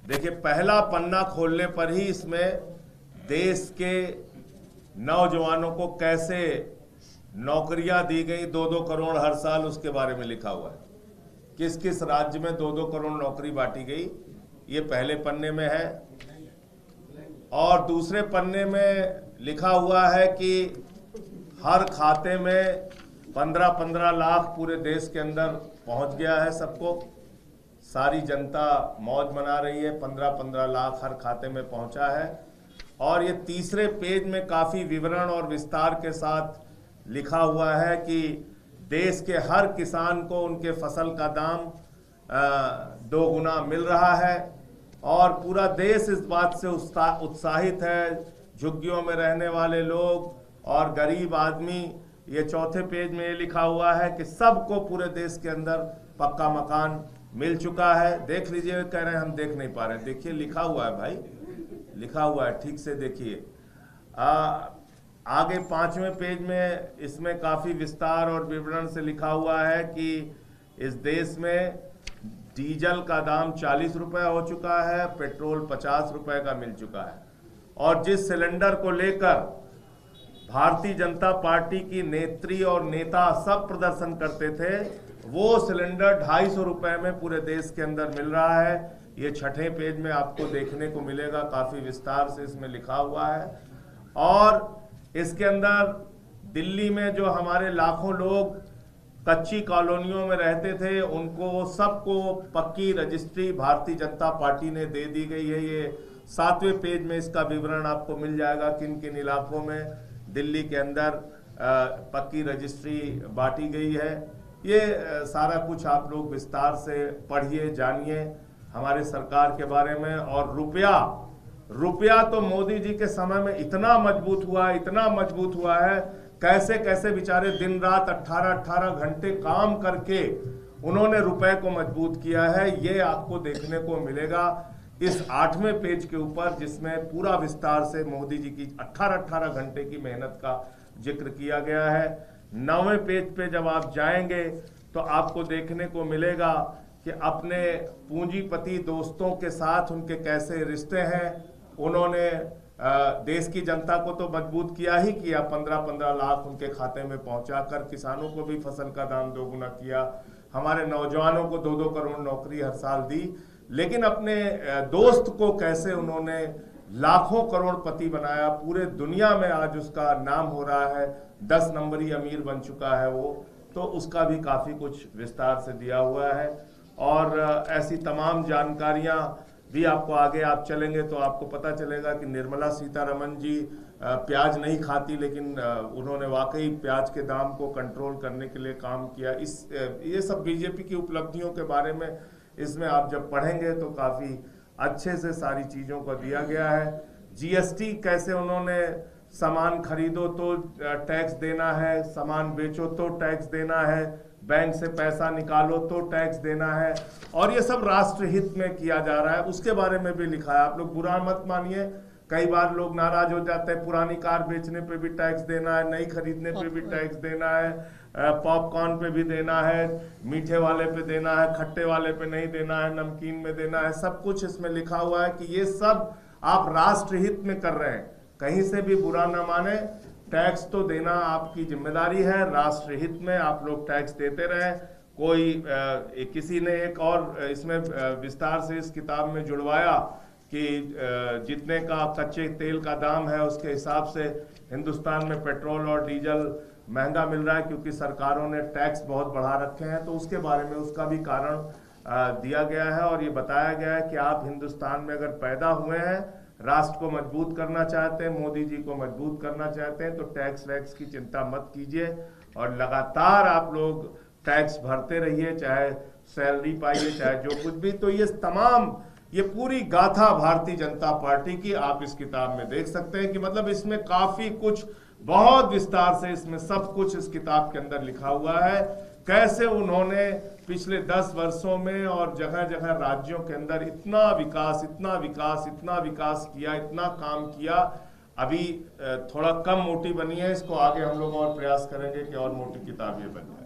देखिए, पहला पन्ना खोलने पर ही इसमें देश के नौजवानों को कैसे नौकरियां दी गई, 2-2 करोड़ हर साल, उसके बारे में लिखा हुआ है। किस किस राज्य में 2-2 करोड़ नौकरी बांटी गई, ये पहले पन्ने में है। और दूसरे पन्ने में लिखा हुआ है कि हर खाते में 15-15 लाख पूरे देश के अंदर पहुंच गया है सबको। सारी जनता मौज मना रही है, 15-15 लाख हर खाते में पहुंचा है। और ये तीसरे पेज में काफ़ी विवरण और विस्तार के साथ लिखा हुआ है कि देश के हर किसान को उनके फसल का दाम 2 गुना मिल रहा है। और पूरा देश इस बात से उत्साहित है, झुग्गियों में रहने वाले लोग और गरीब आदमी। ये चौथे पेज में ये लिखा हुआ है कि सबको पूरे देश के अंदर पक्का मकान मिल चुका है। देख लीजिए, कह रहे हैं हम देख नहीं पा रहे, देखिए लिखा हुआ है भाई, लिखा हुआ है, ठीक से देखिए। आगे 5वें पेज में इसमें काफ़ी विस्तार और विवरण से लिखा हुआ है कि इस देश में डीजल का दाम 40 रुपये हो चुका है, पेट्रोल 50 रुपये का मिल चुका है। और जिस सिलेंडर को लेकर भारतीय जनता पार्टी की नेत्री और नेता सब प्रदर्शन करते थे, वो सिलेंडर 250 रुपये में पूरे देश के अंदर मिल रहा है। ये 6ठे पेज में आपको देखने को मिलेगा, काफ़ी विस्तार से इसमें लिखा हुआ है। और इसके अंदर दिल्ली में जो हमारे लाखों लोग कच्ची कॉलोनियों में रहते थे, उनको सबको पक्की रजिस्ट्री भारतीय जनता पार्टी ने दे दी गई है। ये 7वें पेज में इसका विवरण आपको मिल जाएगा, किन किन इलाकों में दिल्ली के अंदर पक्की रजिस्ट्री बांटी गई है। ये सारा कुछ आप लोग विस्तार से पढ़िए, जानिए हमारे सरकार के बारे में। और रुपया तो मोदी जी के समय में इतना मजबूत हुआ है, इतना मजबूत हुआ है, कैसे कैसे बेचारे दिन रात 18-18 घंटे काम करके उन्होंने रुपए को मजबूत किया है। ये आपको देखने को मिलेगा इस 8वें पेज के ऊपर, जिसमें पूरा विस्तार से मोदी जी की 18-18 घंटे की मेहनत का जिक्र किया गया है। 9वें पेज पे जब आप जाएंगे तो आपको देखने को मिलेगा कि अपने पूंजीपति दोस्तों के साथ उनके कैसे रिश्ते हैं। उन्होंने देश की जनता को तो मजबूत किया ही किया, 15-15 लाख उनके खाते में पहुंचाकर किसानों को भी फसल का दाम 2 गुना किया, हमारे नौजवानों को 2-2 करोड़ नौकरी हर साल दी। लेकिन अपने दोस्त को कैसे उन्होंने लाखों करोड़पति बनाया, पूरे दुनिया में आज उसका नाम हो रहा है, 10 नंबरी अमीर बन चुका है वो। तो उसका भी काफ़ी कुछ विस्तार से दिया हुआ है। और ऐसी तमाम जानकारियां भी आपको आगे आप चलेंगे तो आपको पता चलेगा कि निर्मला सीतारमण जी प्याज नहीं खाती, लेकिन उन्होंने वाकई प्याज के दाम को कंट्रोल करने के लिए काम किया। ये सब बीजेपी की उपलब्धियों के बारे में इसमें आप जब पढ़ेंगे तो काफ़ी अच्छे से सारी चीज़ों को दिया गया है। जीएसटी कैसे उन्होंने सामान खरीदो तो टैक्स देना है, सामान बेचो तो टैक्स देना है, बैंक से पैसा निकालो तो टैक्स देना है, और ये सब राष्ट्र हित में किया जा रहा है, उसके बारे में भी लिखा है। आप लोग बुरा मत मानिए, कई बार लोग नाराज हो जाते हैं, पुरानी कार बेचने पे भी टैक्स देना है, नई खरीदने पे भी टैक्स देना है, पॉपकॉर्न पे भी देना है, मीठे वाले पे देना है, खट्टे वाले पे नहीं देना है, नमकीन में देना है, सब कुछ इसमें लिखा हुआ है कि ये सब आप राष्ट्र हित में कर रहे हैं। कहीं से भी बुरा ना माने, टैक्स तो देना आपकी जिम्मेदारी है, राष्ट्र हित में आप लोग टैक्स देते रहें। कोई किसी ने एक और इसमें विस्तार से इस किताब में जुड़वाया कि जितने का कच्चे तेल का दाम है उसके हिसाब से हिंदुस्तान में पेट्रोल और डीजल महंगा मिल रहा है, क्योंकि सरकारों ने टैक्स बहुत बढ़ा रखे हैं। तो उसके बारे में उसका भी कारण दिया गया है और ये बताया गया है कि आप हिंदुस्तान में अगर पैदा हुए हैं, राष्ट्र को मजबूत करना चाहते हैं, मोदी जी को मजबूत करना चाहते हैं, तो टैक्स वैक्स की चिंता मत कीजिए और लगातार आप लोग टैक्स भरते रहिए, चाहे सैलरी पाइए चाहे जो कुछ भी। तो ये पूरी गाथा भारतीय जनता पार्टी की आप इस किताब में देख सकते हैं कि मतलब इसमें काफी कुछ बहुत विस्तार से इसमें सब कुछ इस किताब के अंदर लिखा हुआ है। कैसे उन्होंने पिछले 10 वर्षों में और जगह जगह राज्यों के अंदर इतना विकास किया, इतना काम किया। अभी थोड़ा कम मोटी बनी है, इसको आगे हम लोग और प्रयास करेंगे कि और मोटी किताब ये बन जाए।